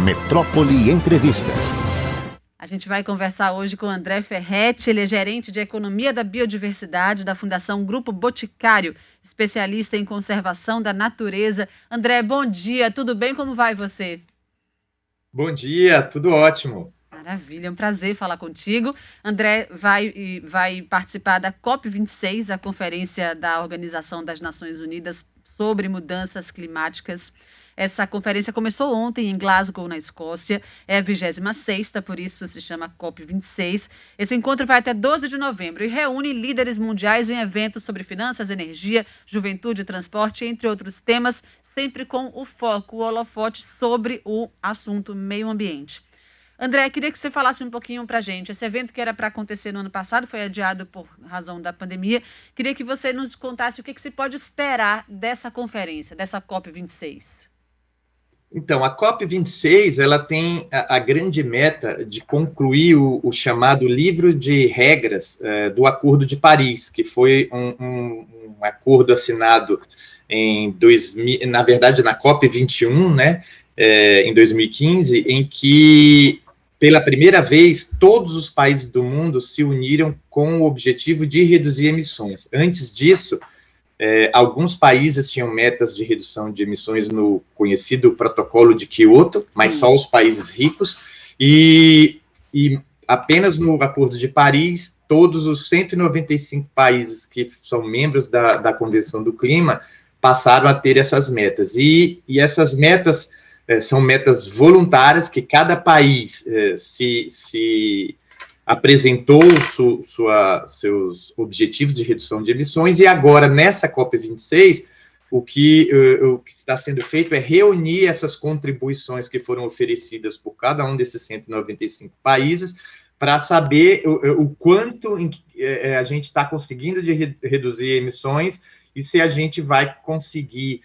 Metrópole Entrevista. A gente vai conversar hoje com o André Ferretti, ele é gerente de Economia da Biodiversidade da Fundação Grupo Boticário, especialista em conservação da natureza. André, bom dia, tudo bem? Como vai você? Bom dia, tudo ótimo. Maravilha, é um prazer falar contigo. André vai participar da COP26, a Conferência da Organização das Nações Unidas sobre Mudanças Climáticas. Essa conferência começou ontem em Glasgow, na Escócia. É a 26ª, por isso se chama COP26. Esse encontro vai até 12 de novembro e reúne líderes mundiais em eventos sobre finanças, energia, juventude, transporte, entre outros temas, sempre com o foco, o holofote sobre o assunto meio ambiente. André, queria que você falasse um pouquinho para a gente. Esse evento que era para acontecer no ano passado foi adiado por razão da pandemia. Queria que você nos contasse o que se pode esperar dessa conferência, dessa COP26. Então, a COP26 ela tem a grande meta de concluir o chamado livro de regras do Acordo de Paris, que foi um acordo assinado na verdade, na COP21, né, em 2015, em que, pela primeira vez, todos os países do mundo se uniram com o objetivo de reduzir emissões. Antes disso, alguns países tinham metas de redução de emissões no conhecido Protocolo de Quioto, mas só os países ricos, e apenas no Acordo de Paris, todos os 195 países que são membros da Convenção do Clima passaram a ter essas metas. E essas metas são metas voluntárias, que cada país se apresentou seus objetivos de redução de emissões, e agora, nessa COP26, o que está sendo feito é reunir essas contribuições que foram oferecidas por cada um desses 195 países, para saber o quanto a gente está conseguindo de reduzir emissões e se a gente vai conseguir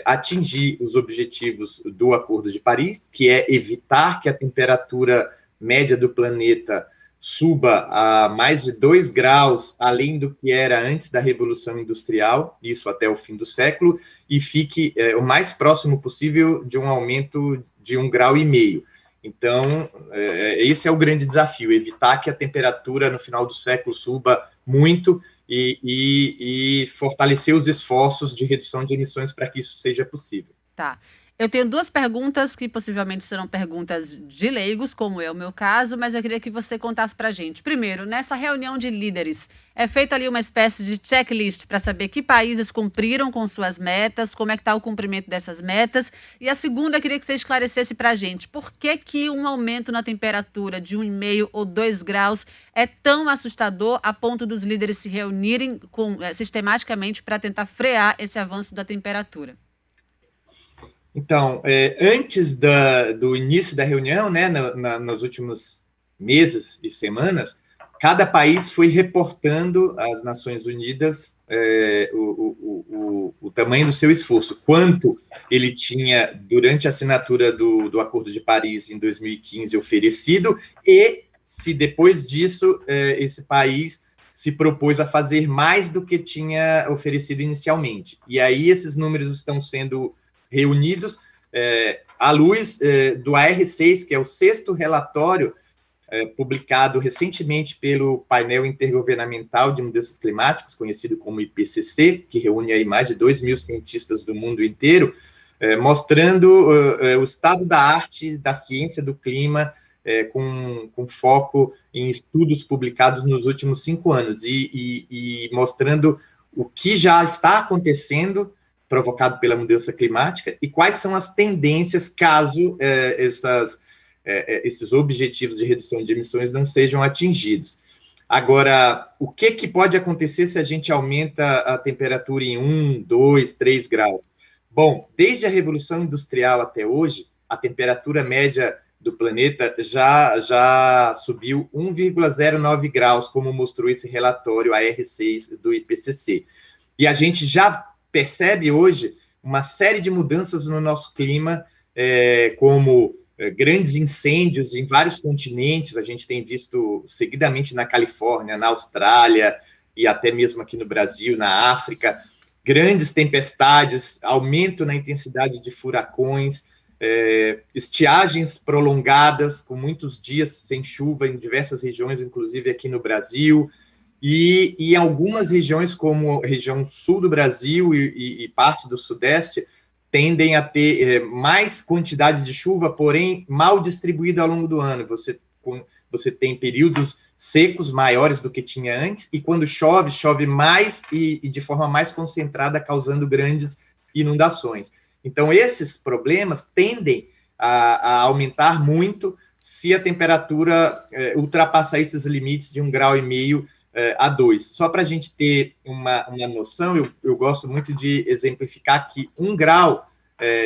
atingir os objetivos do Acordo de Paris, que é evitar que a temperatura média do planeta suba a mais de 2 graus, além do que era antes da Revolução Industrial, isso até o fim do século, e fique o mais próximo possível de um aumento de 1,5 grau. Então, esse é o grande desafio, evitar que a temperatura no final do século suba muito e fortalecer os esforços de redução de emissões para que isso seja possível. Tá. Eu tenho duas perguntas que possivelmente serão perguntas de leigos, como é o meu caso, mas eu queria que você contasse para a gente. Primeiro, nessa reunião de líderes, é feita ali uma espécie de checklist para saber que países cumpriram com suas metas, como é que está o cumprimento dessas metas. E a segunda, eu queria que você esclarecesse para a gente por que um aumento na temperatura de 1,5 ou 2 graus é tão assustador a ponto dos líderes se reunirem sistematicamente para tentar frear esse avanço da temperatura. Então, antes do início da reunião, né, nos últimos meses e semanas, cada país foi reportando às Nações Unidas o tamanho do seu esforço, quanto ele tinha, durante a assinatura do Acordo de Paris em 2015, oferecido, e se depois disso esse país se propôs a fazer mais do que tinha oferecido inicialmente. E aí esses números estão sendo reunidos à luz do AR6, que é o 6º relatório publicado recentemente pelo painel intergovernamental de mudanças climáticas, conhecido como IPCC, que reúne aí mais de 2.000 cientistas do mundo inteiro, mostrando o estado da arte da ciência do clima, com foco em estudos publicados nos últimos 5 anos, e mostrando o que já está acontecendo provocado pela mudança climática e quais são as tendências caso esses objetivos de redução de emissões não sejam atingidos. Agora, o que pode acontecer se a gente aumenta a temperatura em 1, 2, 3 graus? Bom, desde a Revolução Industrial até hoje, a temperatura média do planeta já subiu 1,09 graus, como mostrou esse relatório AR6 do IPCC. E a gente já percebe hoje uma série de mudanças no nosso clima, como grandes incêndios em vários continentes. A gente tem visto seguidamente na Califórnia, na Austrália e até mesmo aqui no Brasil, na África, grandes tempestades, aumento na intensidade de furacões, estiagens prolongadas, com muitos dias sem chuva em diversas regiões, inclusive aqui no Brasil, e em algumas regiões, como a região sul do Brasil e parte do sudeste, tendem a ter mais quantidade de chuva, porém mal distribuída ao longo do ano. Você tem períodos secos maiores do que tinha antes, e quando chove, chove mais e de forma mais concentrada, causando grandes inundações. Então, esses problemas tendem a aumentar muito se a temperatura ultrapassar esses limites de 1,5 grau a 2. Só para a gente ter uma noção, eu gosto muito de exemplificar que 1 grau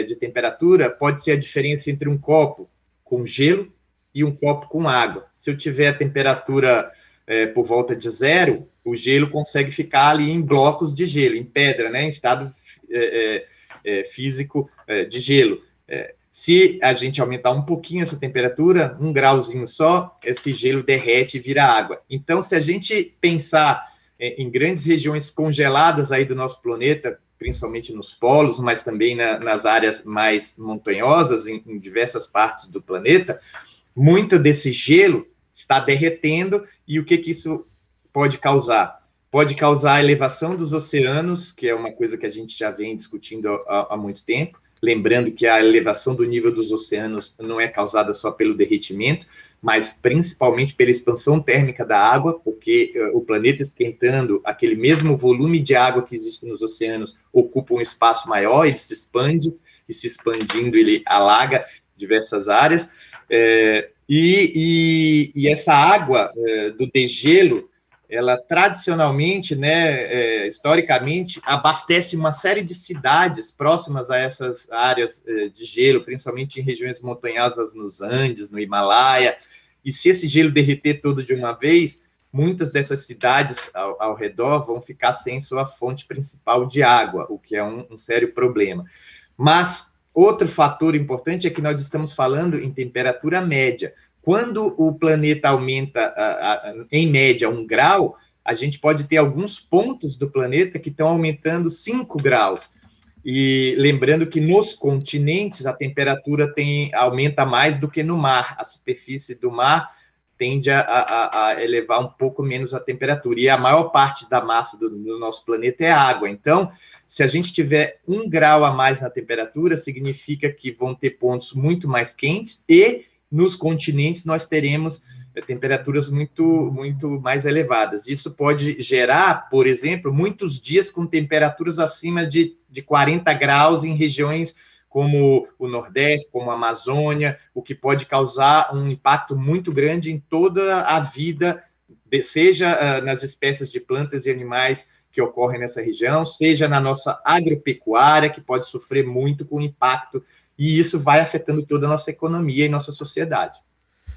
de temperatura pode ser a diferença entre um copo com gelo e um copo com água. Se eu tiver a temperatura por volta de 0, o gelo consegue ficar ali em blocos de gelo, em pedra, né, em estado físico de gelo. Se a gente aumentar um pouquinho essa temperatura, 1 grauzinho só, esse gelo derrete e vira água. Então, se a gente pensar em grandes regiões congeladas aí do nosso planeta, principalmente nos polos, mas também nas áreas mais montanhosas, em diversas partes do planeta, muito desse gelo está derretendo, e o que isso pode causar? Pode causar a elevação dos oceanos, que é uma coisa que a gente já vem discutindo há muito tempo, lembrando que a elevação do nível dos oceanos não é causada só pelo derretimento, mas principalmente pela expansão térmica da água, porque o planeta esquentando, aquele mesmo volume de água que existe nos oceanos ocupa um espaço maior, ele se expande, e se expandindo ele alaga diversas áreas, e essa água do degelo, ela tradicionalmente, né, historicamente, abastece uma série de cidades próximas a essas áreas de gelo, principalmente em regiões montanhosas nos Andes, no Himalaia, e se esse gelo derreter todo de uma vez, muitas dessas cidades ao redor vão ficar sem sua fonte principal de água, o que é um sério problema. Mas outro fator importante é que nós estamos falando em temperatura média. Quando o planeta aumenta, em média, 1 grau, a gente pode ter alguns pontos do planeta que estão aumentando 5 graus. E lembrando que nos continentes a temperatura aumenta mais do que no mar. A superfície do mar tende a elevar um pouco menos a temperatura. E a maior parte da massa do nosso planeta é água. Então, se a gente tiver 1 grau a mais na temperatura, significa que vão ter pontos muito mais quentes, e nos continentes nós teremos temperaturas muito mais elevadas. Isso pode gerar, por exemplo, muitos dias com temperaturas acima de 40 graus em regiões como o Nordeste, como a Amazônia, o que pode causar um impacto muito grande em toda a vida, seja nas espécies de plantas e animais que ocorrem nessa região, seja na nossa agropecuária, que pode sofrer muito com o impacto, e isso vai afetando toda a nossa economia e nossa sociedade.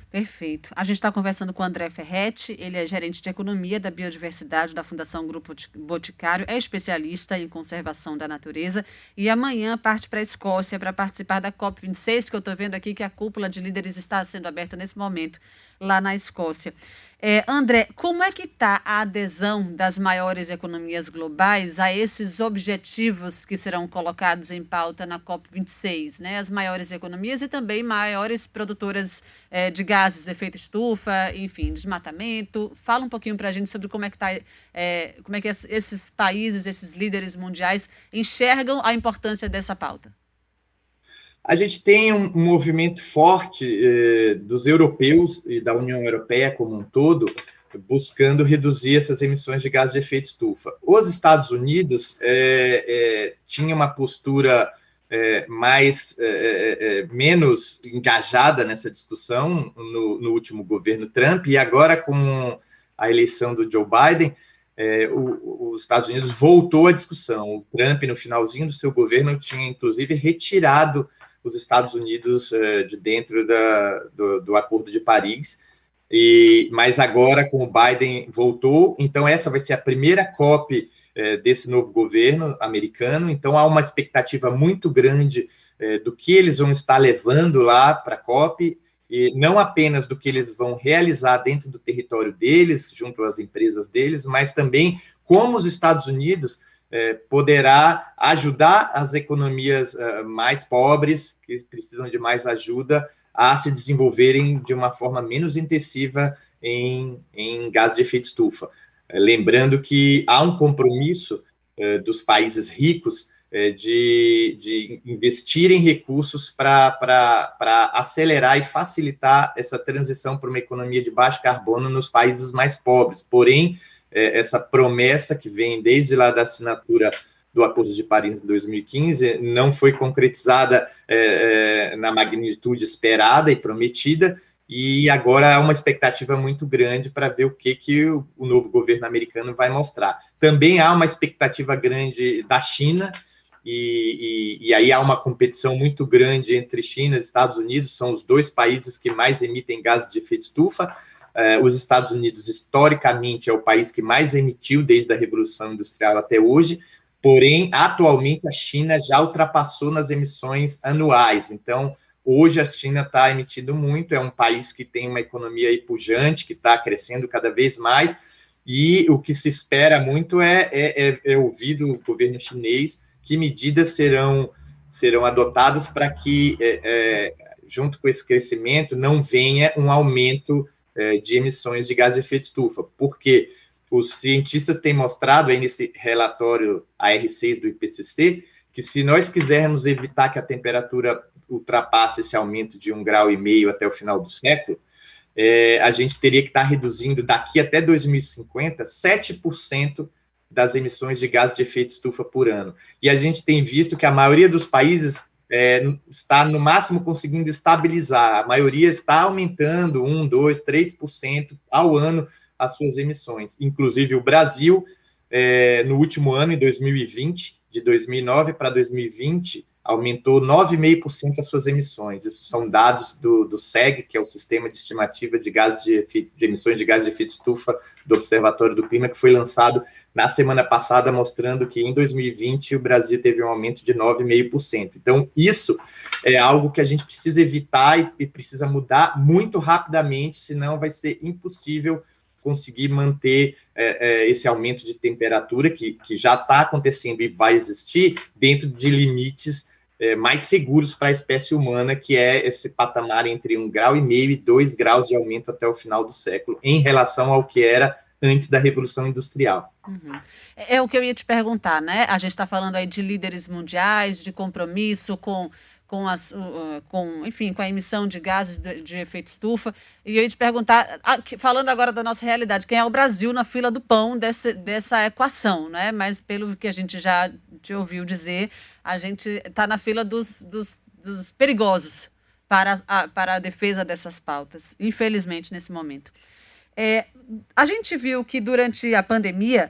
Perfeito. A gente está conversando com o André Ferretti, ele é gerente de economia da biodiversidade da Fundação Grupo Boticário, é especialista em conservação da natureza, e amanhã parte para a Escócia para participar da COP26, que eu estou vendo aqui que a cúpula de líderes está sendo aberta nesse momento lá na Escócia. André, como é que está a adesão das maiores economias globais a esses objetivos que serão colocados em pauta na COP26, né? As maiores economias e também maiores produtoras de gases de efeito estufa, enfim, desmatamento. Fala um pouquinho para a gente sobre como é que esses países, esses líderes mundiais enxergam a importância dessa pauta. A gente tem um movimento forte dos europeus e da União Europeia como um todo, buscando reduzir essas emissões de gases de efeito estufa. Os Estados Unidos tinham uma postura menos engajada nessa discussão no último governo Trump, e agora com a eleição do Joe Biden, os Estados Unidos voltou à discussão. O Trump, no finalzinho do seu governo, tinha inclusive retirado os Estados Unidos de dentro do Acordo de Paris, mas agora com o Biden voltou, então essa vai ser a primeira COP desse novo governo americano, então há uma expectativa muito grande do que eles vão estar levando lá para a COP, e não apenas do que eles vão realizar dentro do território deles, junto às empresas deles, mas também como os Estados Unidos poderá ajudar as economias mais pobres, que precisam de mais ajuda, a se desenvolverem de uma forma menos intensiva em gases de efeito estufa. Lembrando que há um compromisso dos países ricos de investir em recursos para acelerar e facilitar essa transição para uma economia de baixo carbono nos países mais pobres. Porém, essa promessa que vem desde lá da assinatura do Acordo de Paris em 2015 não foi concretizada na magnitude esperada e prometida, e agora há uma expectativa muito grande para ver o que o novo governo americano vai mostrar. Também há uma expectativa grande da China, e aí há uma competição muito grande entre China e Estados Unidos, são os dois países que mais emitem gases de efeito estufa. Os Estados Unidos, historicamente, é o país que mais emitiu desde a Revolução Industrial até hoje, porém, atualmente, a China já ultrapassou nas emissões anuais. Então, hoje a China está emitindo muito, é um país que tem uma economia pujante, que está crescendo cada vez mais, e o que se espera muito é ouvir do governo chinês que medidas serão adotadas para que, junto com esse crescimento, não venha um aumento de emissões de gás de efeito estufa, porque os cientistas têm mostrado aí nesse relatório AR6 do IPCC que se nós quisermos evitar que a temperatura ultrapasse esse aumento de 1,5 grau até o final do século, a gente teria que estar reduzindo daqui até 2050 7% das emissões de gases de efeito estufa por ano. E a gente tem visto que a maioria dos países está, no máximo, conseguindo estabilizar. A maioria está aumentando 1, 2, 3% ao ano as suas emissões. Inclusive, o Brasil, no último ano, em 2020, de 2009 para 2020, aumentou 9,5% as suas emissões. Isso são dados do SEG, que é o Sistema de Estimativa de Emissões de Gases de Efeito Estufa do Observatório do Clima, que foi lançado na semana passada, mostrando que em 2020 o Brasil teve um aumento de 9,5%. Então, isso é algo que a gente precisa evitar e precisa mudar muito rapidamente, senão vai ser impossível conseguir manter esse aumento de temperatura que já está acontecendo e vai existir dentro de limites mais seguros para a espécie humana, que é esse patamar entre 1,5 grau e 2 graus de aumento até o final do século, em relação ao que era antes da Revolução Industrial. Uhum. É o que eu ia te perguntar, né? A gente está falando aí de líderes mundiais, de compromisso com a emissão de gases de efeito estufa, e eu ia te perguntar, falando agora da nossa realidade, quem é o Brasil na fila do pão dessa equação, né? Mas pelo que a gente já te ouviu dizer, a gente está na fila dos perigosos para a defesa dessas pautas, infelizmente, nesse momento. A gente viu que durante a pandemia,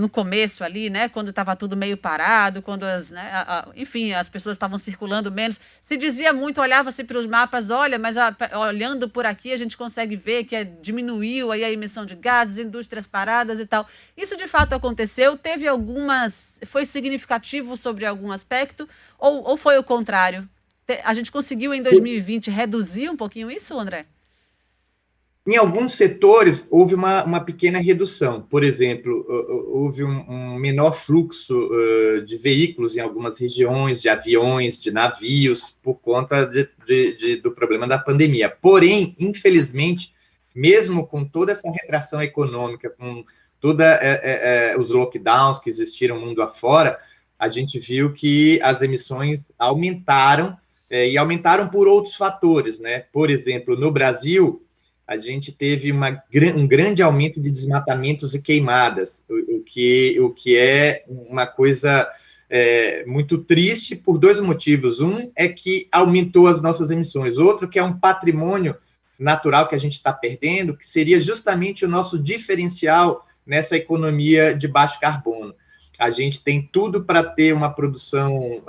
no começo ali, né, quando estava tudo meio parado, quando as pessoas estavam circulando menos, se dizia muito, olhava-se para os mapas, olha, mas olhando por aqui a gente consegue ver que diminuiu aí a emissão de gases, indústrias paradas e tal. Isso de fato aconteceu? Foi significativo sobre algum aspecto ou foi o contrário? A gente conseguiu em 2020 reduzir um pouquinho isso, André? Em alguns setores, houve uma pequena redução. Por exemplo, houve um menor fluxo de veículos em algumas regiões, de aviões, de navios, por conta do problema da pandemia. Porém, infelizmente, mesmo com toda essa retração econômica, com todos os lockdowns que existiram mundo afora, a gente viu que as emissões aumentaram, e aumentaram por outros fatores, né? Por exemplo, no Brasil, a gente teve um grande aumento de desmatamentos e queimadas, o que é uma coisa muito triste por dois motivos. Um é que aumentou as nossas emissões, outro que é um patrimônio natural que a gente está perdendo, que seria justamente o nosso diferencial nessa economia de baixo carbono. A gente tem tudo para ter uma produção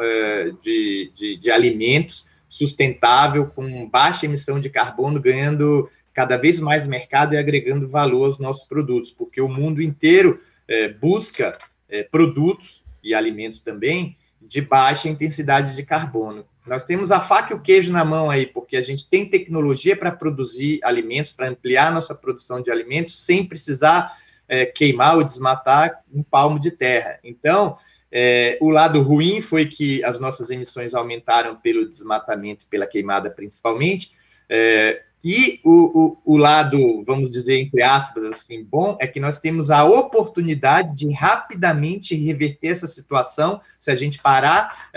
de alimentos sustentável, com baixa emissão de carbono, ganhando cada vez mais mercado e agregando valor aos nossos produtos, porque o mundo inteiro busca produtos e alimentos também de baixa intensidade de carbono. Nós temos a faca e o queijo na mão aí, porque a gente tem tecnologia para produzir alimentos, para ampliar nossa produção de alimentos, sem precisar queimar ou desmatar um palmo de terra. Então, o lado ruim foi que as nossas emissões aumentaram pelo desmatamento e pela queimada, principalmente, e o lado, vamos dizer, entre aspas, assim, bom, é que nós temos a oportunidade de rapidamente reverter essa situação, se a gente parar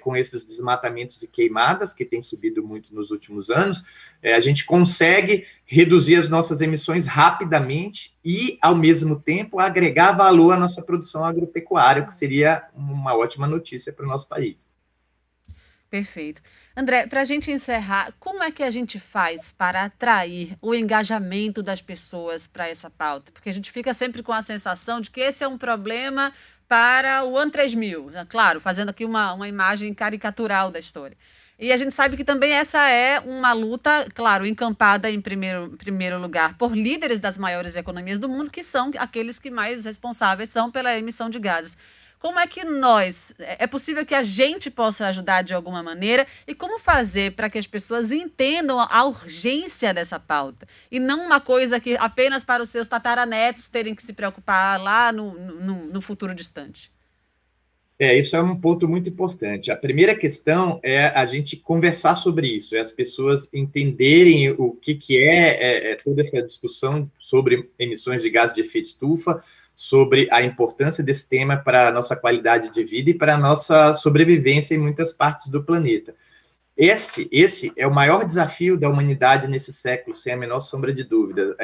com esses desmatamentos e queimadas, que tem subido muito nos últimos anos, a gente consegue reduzir as nossas emissões rapidamente e, ao mesmo tempo, agregar valor à nossa produção agropecuária, que seria uma ótima notícia para o nosso país. Perfeito. André, para a gente encerrar, como é que a gente faz para atrair o engajamento das pessoas para essa pauta? Porque a gente fica sempre com a sensação de que esse é um problema para o ano 3000, né? Claro, fazendo aqui uma imagem caricatural da história. E a gente sabe que também essa é uma luta, claro, encampada em primeiro lugar por líderes das maiores economias do mundo, que são aqueles que mais responsáveis são pela emissão de gases. Como é que é possível que a gente possa ajudar de alguma maneira e como fazer para que as pessoas entendam a urgência dessa pauta e não uma coisa que apenas para os seus tataranetos terem que se preocupar lá no futuro distante? Isso é um ponto muito importante. A primeira questão é a gente conversar sobre isso, as pessoas entenderem o que é toda essa discussão sobre emissões de gases de efeito estufa, sobre a importância desse tema para a nossa qualidade de vida e para a nossa sobrevivência em muitas partes do planeta. Esse é o maior desafio da humanidade nesse século, sem a menor sombra de dúvida.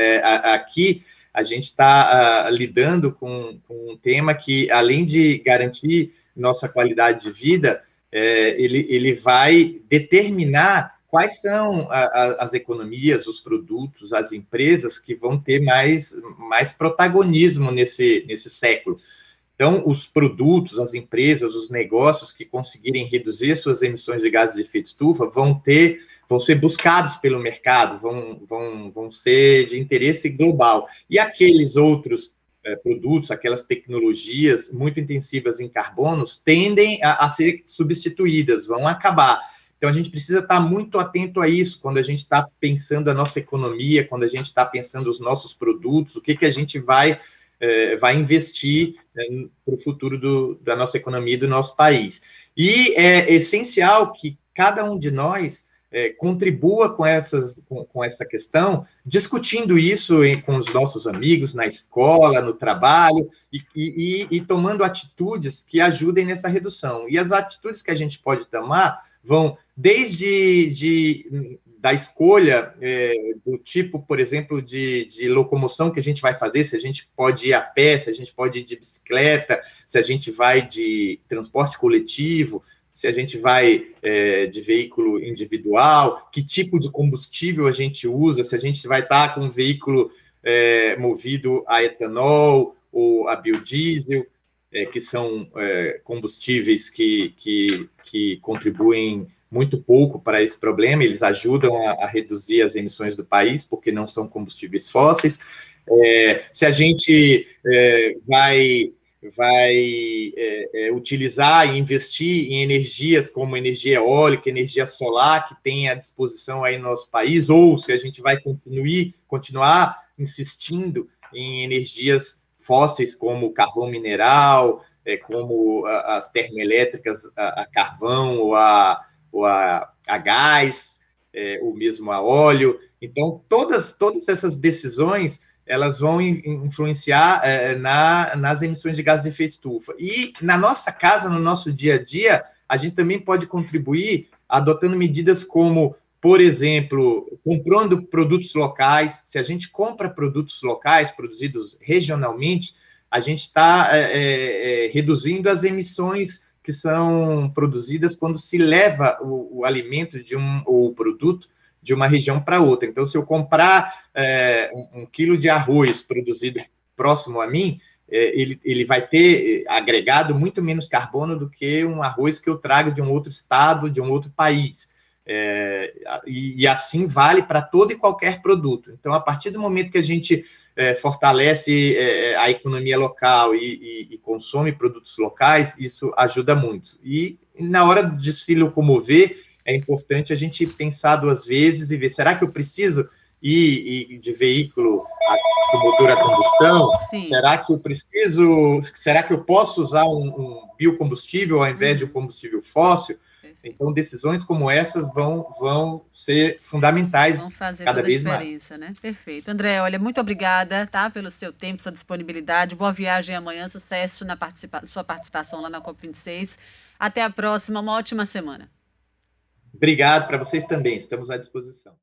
Aqui, a gente está lidando com um tema que, além de garantir nossa qualidade de vida, ele vai determinar quais são as economias, os produtos, as empresas que vão ter mais protagonismo nesse século. Então, os produtos, as empresas, os negócios que conseguirem reduzir suas emissões de gases de efeito estufa vão ser buscados pelo mercado, vão ser de interesse global. E aqueles outros produtos, aquelas tecnologias muito intensivas em carbonos, tendem a ser substituídas, vão acabar. Então, a gente precisa estar muito atento a isso, quando a gente está pensando a nossa economia, quando a gente está pensando os nossos produtos, o que a gente vai investir para o futuro da nossa economia e do nosso país. E é essencial que cada um de nós contribua com essa questão, discutindo isso com os nossos amigos, na escola, no trabalho, e tomando atitudes que ajudem nessa redução. E as atitudes que a gente pode tomar vão desde da escolha do tipo, por exemplo, de locomoção que a gente vai fazer, se a gente pode ir a pé, se a gente pode ir de bicicleta, se a gente vai de transporte coletivo, se a gente vai de veículo individual, que tipo de combustível a gente usa, se a gente vai estar com um veículo movido a etanol ou a biodiesel, que são combustíveis que contribuem muito pouco para esse problema, eles ajudam a reduzir as emissões do país, porque não são combustíveis fósseis. Se a gente vai utilizar e investir em energias como energia eólica, energia solar, que tem à disposição aí no nosso país, ou se a gente vai continuar insistindo em energias fósseis como carvão mineral, como as termoelétricas a carvão ou a gás, ou mesmo a óleo. Então, todas essas decisões elas vão influenciar nas emissões de gases de efeito estufa. E na nossa casa, no nosso dia a dia, a gente também pode contribuir adotando medidas como, por exemplo, comprando produtos locais. Se a gente compra produtos locais, produzidos regionalmente, a gente está reduzindo as emissões que são produzidas quando se leva o alimento ou o produto de uma região para outra. Então, se eu comprar 1 quilo de arroz produzido próximo a mim, ele vai ter agregado muito menos carbono do que um arroz que eu trago de um outro estado, de um outro país. E assim vale para todo e qualquer produto. Então, a partir do momento que a gente fortalece a economia local e consome produtos locais, isso ajuda muito. E na hora de se locomover, é importante a gente pensar 2 vezes e ver, será que eu preciso e de veículo com motor a combustão, Sim. será que eu posso usar um biocombustível ao invés de um combustível fóssil? Então, decisões como essas vão ser fundamentais Vão fazer cada toda a vez mais. diferença, né? Perfeito. André, olha, muito obrigada, tá, pelo seu tempo, sua disponibilidade. Boa viagem amanhã, sucesso na sua participação lá na COP26. Até a próxima, uma ótima semana. Obrigado para vocês também, estamos à disposição.